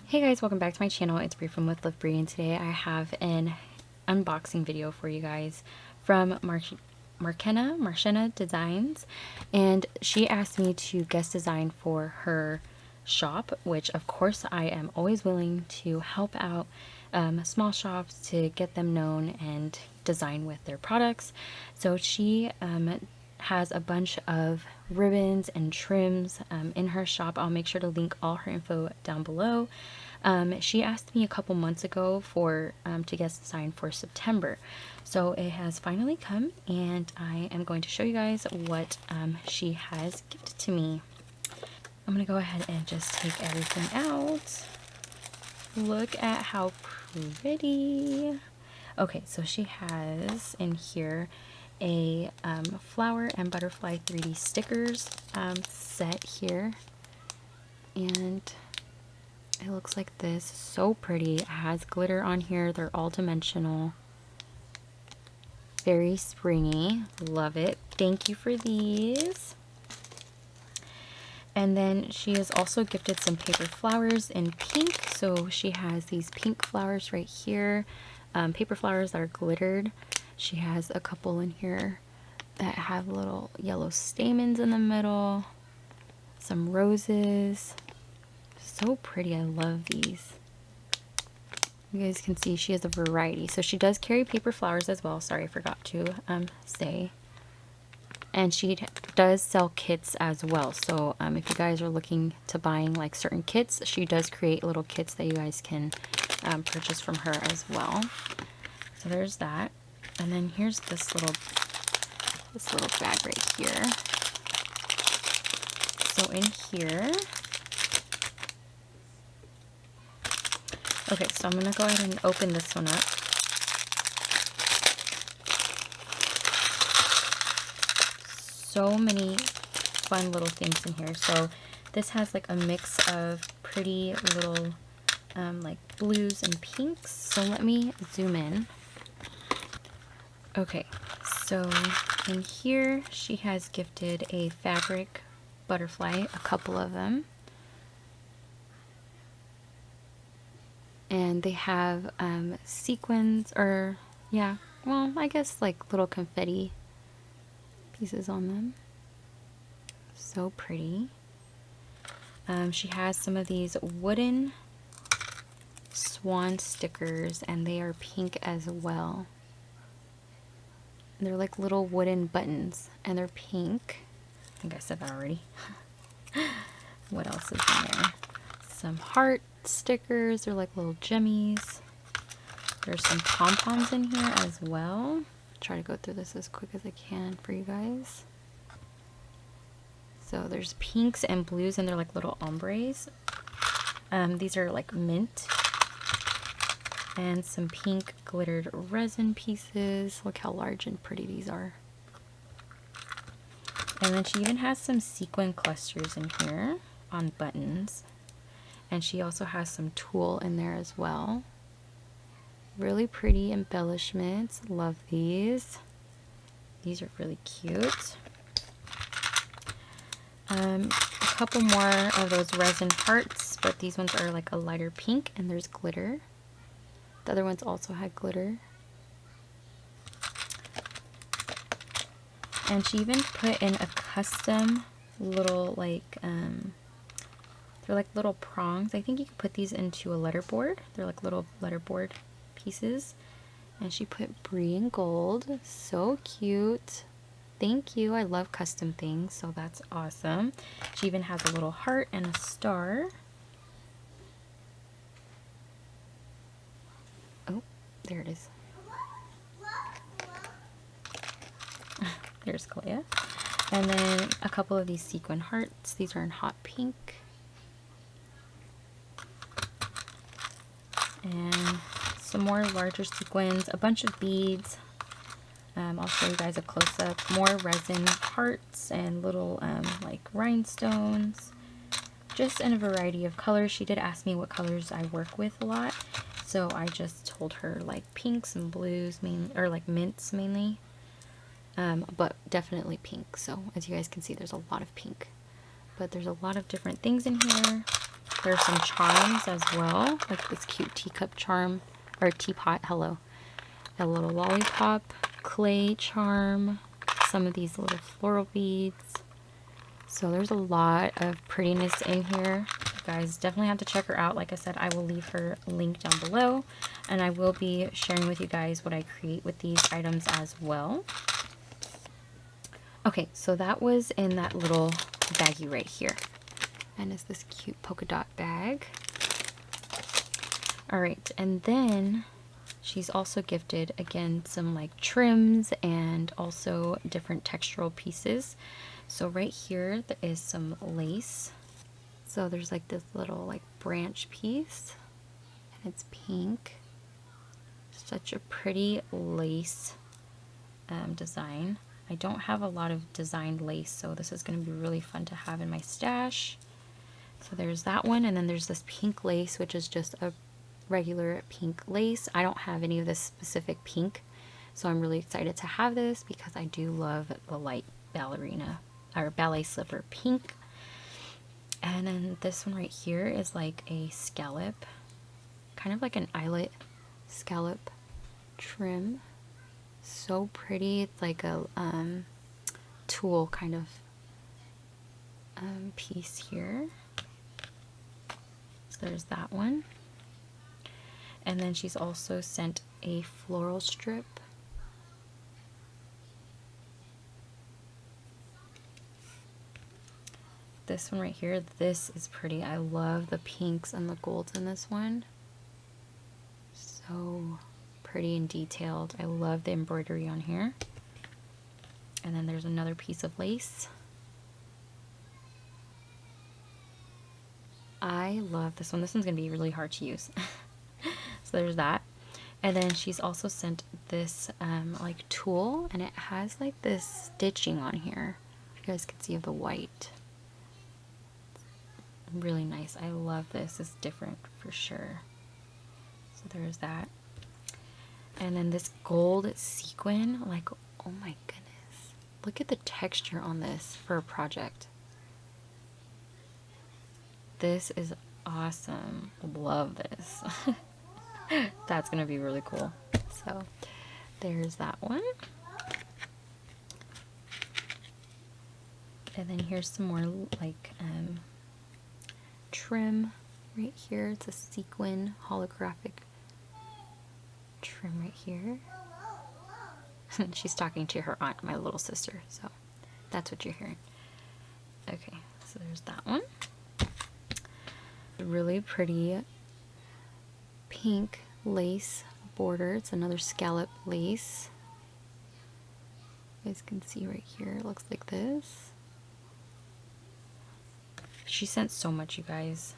Hey guys, welcome back to my channel. It's Bree from With Love Bree, and today I have an unboxing video for you guys from Marchena Designs, and she asked me to guest design for her shop, which of course I am always willing to help out small shops to get them known and design with their products. So she has a bunch of ribbons and trims in her shop. I'll make sure to link all her info down below. She asked me a couple months ago for to guest design for September, so it has finally come, and I am going to show you guys what she has gifted to me. I'm gonna go ahead and just take everything out. Look at how pretty. Okay, so she has in here a flower and butterfly 3D stickers set here, and it looks like this. So pretty. It has glitter on here. They're all dimensional. Very springy. Love it. Thank you for these. And then she has also gifted some paper flowers in pink. So she has these pink flowers right here. Paper flowers that are glittered. She has a couple in here that have little yellow stamens in the middle. Some roses. So pretty. I love these. You guys can see she has a variety. So she does carry paper flowers as well. Sorry, I forgot to say. And she does sell kits as well. So if you guys are looking to buying like certain kits, she does create little kits that you guys can purchase from her as well. So there's that. And then here's this little bag right here. So in here, okay, so I'm gonna go ahead and open this one up. So many fun little things in here. So this has like a mix of pretty little like blues and pinks. So let me zoom in. Okay, so in here she has gifted a fabric butterfly, a couple of them. And they have sequins, or yeah, well, I guess like little confetti pieces on them. So pretty. She has some of these wooden swan stickers, and they are pink as well. They're like little wooden buttons, and they're pink. I think I said that already. What else is in there? Some heart stickers. They're like little jimmies. There's some pom-poms in here as well. Try to go through this as quick as I can for you guys. So there's pinks and blues, and they're like little ombres. These are like mint. And some pink glittered resin pieces. Look how large and pretty these are. And then she even has some sequin clusters in here on buttons. And she also has some tulle in there as well. Really pretty embellishments. Love these. These are really cute. A couple more of those resin hearts, but these ones are like a lighter pink, and there's glitter. The other ones also had glitter. And she even put in a custom little like they're like little prongs. I think you could put these into a letterboard. They're like little letterboard pieces. And she put Brie in gold. So cute. Thank you. I love custom things, so that's awesome. She even has a little heart and a star. Oh, there it is. There's Clea. And then a couple of these sequin hearts. These are in hot pink. And some more larger sequins, a bunch of beads. I'll show you guys a close-up. More resin hearts and little like rhinestones. Just in a variety of colors. She did ask me what colors I work with a lot. So I just told her like pinks and blues, mainly, or like mints mainly. But definitely pink. So as you guys can see, there's a lot of pink. But there's a lot of different things in here. There's some charms as well, like this cute teacup charm, or teapot, hello. A little lollipop, clay charm, some of these little floral beads. So there's a lot of prettiness in here. You guys definitely have to check her out. Like I said, I will leave her link down below, and I will be sharing with you guys what I create with these items as well. Okay, so that was in that little baggie right here. And it's this cute polka dot bag. All right, and then she's also gifted, again, some like trims and also different textural pieces. So right here, there is some lace. So there's like this little like branch piece, and it's pink. Such a pretty lace design. I don't have a lot of designed lace, so this is going to be really fun to have in my stash. So there's that one, and then there's this pink lace, which is just a regular pink lace. I don't have any of this specific pink, so I'm really excited to have this because I do love the light ballerina or ballet slipper pink. And then this one right here is like a scallop, kind of like an eyelet scallop trim. So pretty. It's like a tulle kind of piece here. So there's that one. And then she's also sent a floral strip. This one right here, this is pretty. I love the pinks and the golds in this one. So pretty and detailed. I love the embroidery on here. And then there's another piece of lace. I love this one. This one's going to be really hard to use. So there's that. And then she's also sent this like tulle, and it has like this stitching on here. You guys can see the white. Really nice. I love this. It's different for sure. So there's that. And then this gold sequin, like, oh my goodness. Look at the texture on this for a project. This is awesome. Love this. That's gonna be really cool. So there's that one. And then here's some more like trim right here. It's a sequin holographic trim right here. She's talking to her aunt, my little sister, so that's what you're hearing. Okay, so there's that one. Really pretty pink lace border. It's another scallop lace. You guys can see right here, it looks like this. She sent so much, you guys.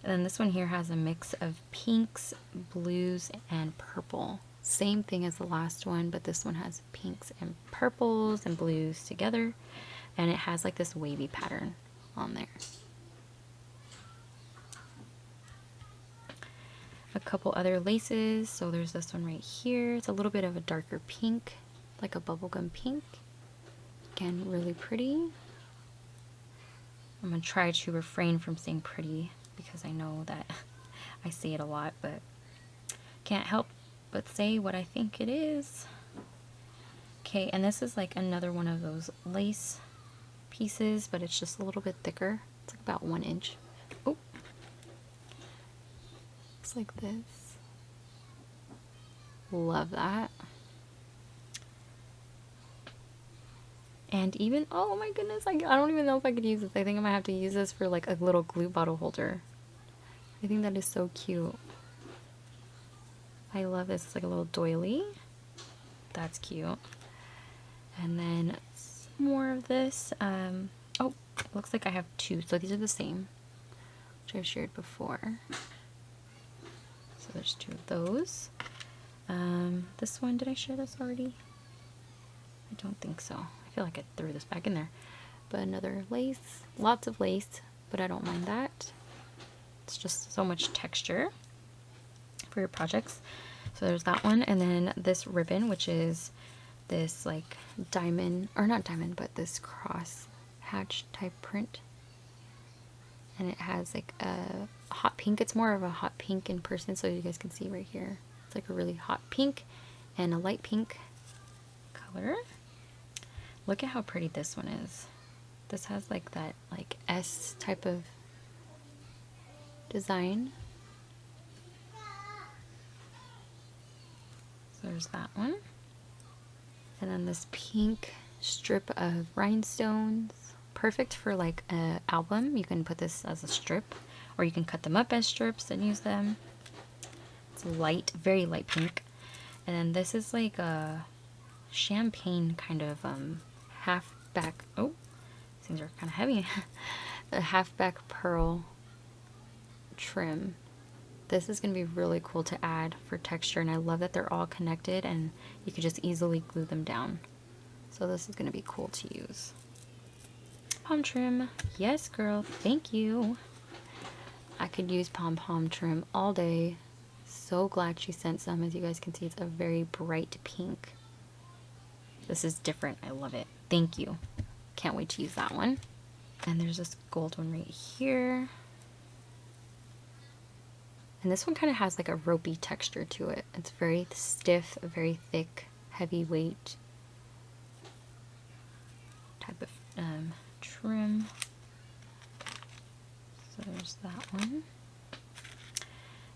And then this one here has a mix of pinks, blues, and purple. Same thing as the last one, but this one has pinks and purples and blues together. And it has like this wavy pattern on there. A couple other laces. So there's this one right here. It's a little bit of a darker pink, like a bubblegum pink. Again, really pretty. I'm going to try to refrain from saying pretty because I know that I say it a lot, but can't help but say what I think it is. Okay, and this is like another one of those lace pieces, but it's just a little bit thicker. It's like about 1 inch. Oh, looks like this. Love that. And even, oh my goodness, I don't even know if I could use this. I think I might have to use this for like a little glue bottle holder. I think that is so cute. I love this. It's like a little doily. That's cute. And then some more of this. Oh, it looks like I have two. So these are the same, which I've shared before. So there's two of those. This one, did I share this already? I don't think so. I feel like I threw this back in there. But another lace, lots of lace, but I don't mind that. It's just so much texture for your projects. So there's that one, and then this ribbon, which is this like diamond, or not diamond, but this cross hatch type print. and it has like a hot pink. It's more of a hot pink in person, so you guys can see right here. It's like a really hot pink and a light pink color. Look at how pretty this one is. This has like that like S type of design. So there's that one. And then this pink strip of rhinestones. Perfect for like an album. You can put this as a strip, or you can cut them up as strips and use them. It's light, very light pink. And then this is like a champagne kind of half back. Oh, these are kind of heavy. A half back pearl trim. This is going to be really cool to add for texture, and I love that they're all connected and you can just easily glue them down. So this is going to be cool to use. Pom trim. Yes, girl. Thank you. I could use pom-pom trim all day. So glad she sent some. As you guys can see, it's a very bright pink. This is different. I love it. Thank you. Can't wait to use that one. And there's this gold one right here. And this one kind of has like a ropey texture to it. It's very stiff, very thick, heavyweight type of trim. So there's that one.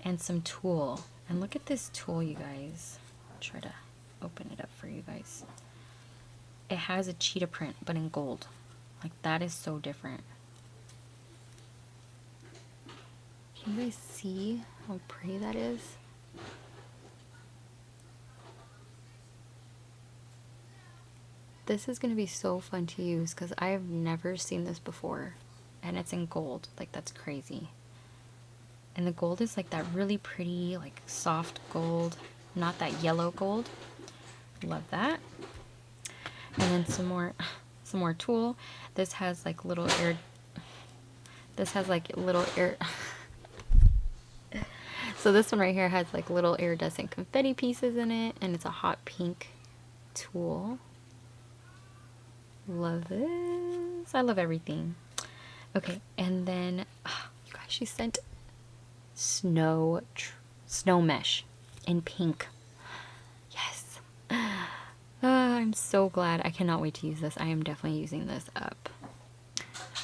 And some tulle. And look at this tulle, you guys. I'll try to open it up for you guys. It has a cheetah print, but in gold. Like, that is so different. Can you guys see how pretty that is? This is going to be so fun to use because I have never seen this before. And it's in gold. Like, that's crazy. And the gold is like that really pretty, like soft gold. Not that yellow gold. Love that. And then some more tulle. This has like little air. So this one right here has like little iridescent confetti pieces in it, and it's a hot pink tulle. Love this. I love everything. Okay, and then you guys, she sent snow mesh in pink. Yes. I'm so glad. I cannot wait to use this. I am definitely using this up.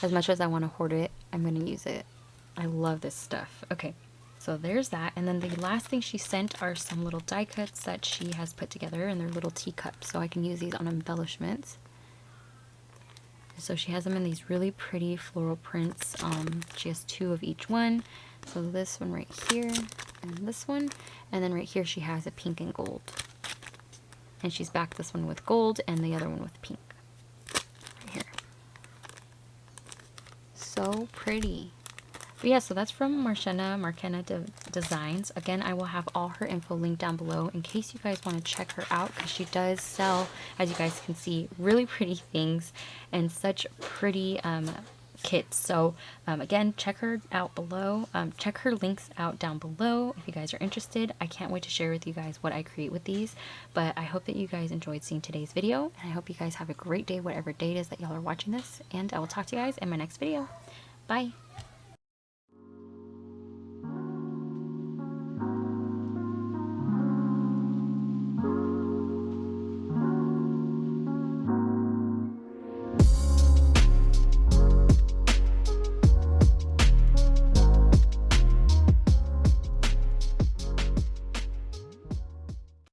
As much as I want to hoard it, I'm going to use it. I love this stuff. Okay, so there's that. And then the last thing she sent are some little die cuts that she has put together, and they're little teacups, so I can use these on embellishments. So she has them in these really pretty floral prints. She has 2 of each one. So this one right here, and this one. And then right here she has a pink and gold. And she's backed this one with gold and the other one with pink. Right here. So pretty. But yeah, so that's from Marchena Designs. Again, I will have all her info linked down below in case you guys want to check her out, because she does sell, as you guys can see, really pretty things and such pretty kits. So again, check her out below. Check her links out down below if you guys are interested. I can't wait to share with you guys what I create with these, but I hope that you guys enjoyed seeing today's video, and I hope you guys have a great day, whatever day it is that y'all are watching this, and I will talk to you guys in my next video. Bye.